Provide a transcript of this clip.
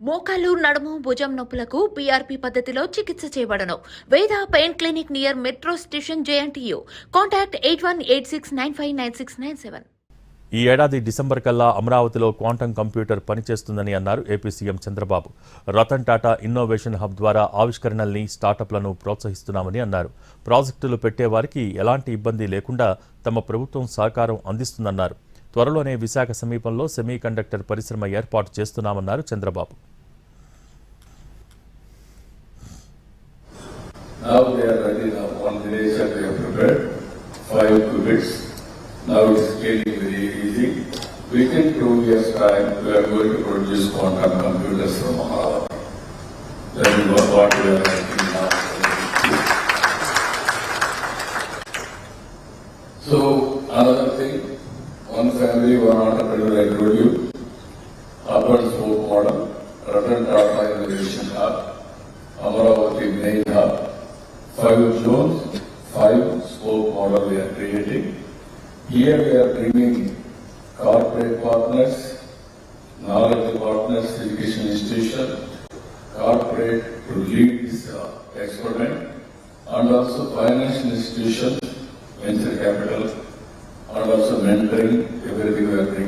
మోకాలు నడుము భుజం నొప్పులకు పీఆర్పీ పద్ధతిలో చికిత్స చేయబడను. వేద pain clinic near metro station JNTU. Contact 8186959697. ఈ ఏడాది డిసెంబర్ కల్లా అమరావతిలో క్వాంటం కంప్యూటర్ పనిచేస్తుందని అన్నారు AP CM Chandrababu. Ratan Tata innovation hub ద్వారా ఆవిష్కరణల్ని, స్టార్టప్లను ప్రోత్సహిస్తున్నామని అన్నారు. ప్రాజెక్టులు పెట్టేవారికి ఎలాంటి ఇబ్బంది లేకుండా తమ ప్రభుత్వం సహకారం అందిస్తుందన్నారు. త్వరలోనే విశాఖ సమీపంలో సెమీ కండక్టర్ పరిశ్రమ ఏర్పాటు చేస్తున్నామన్నారు Chandrababu. Now they are ready. Now one village they have prepared 5 qubits. Now it's scaling very easy. Within 2 years' time, we are going to produce quantum computers from Amaravati. That is what we are working now. So another thing, one family, one entrepreneur, I told you, urban spoke model, Ratan Tata Innovation Hub, Amaravati main hub, 5 zones, 5 spoke model we are creating. Here we are bringing corporate partners, knowledge partners, education institution, corporate to lead this experiment, and also financial institutions, venture capital, and also mentoring, everything we are bringing.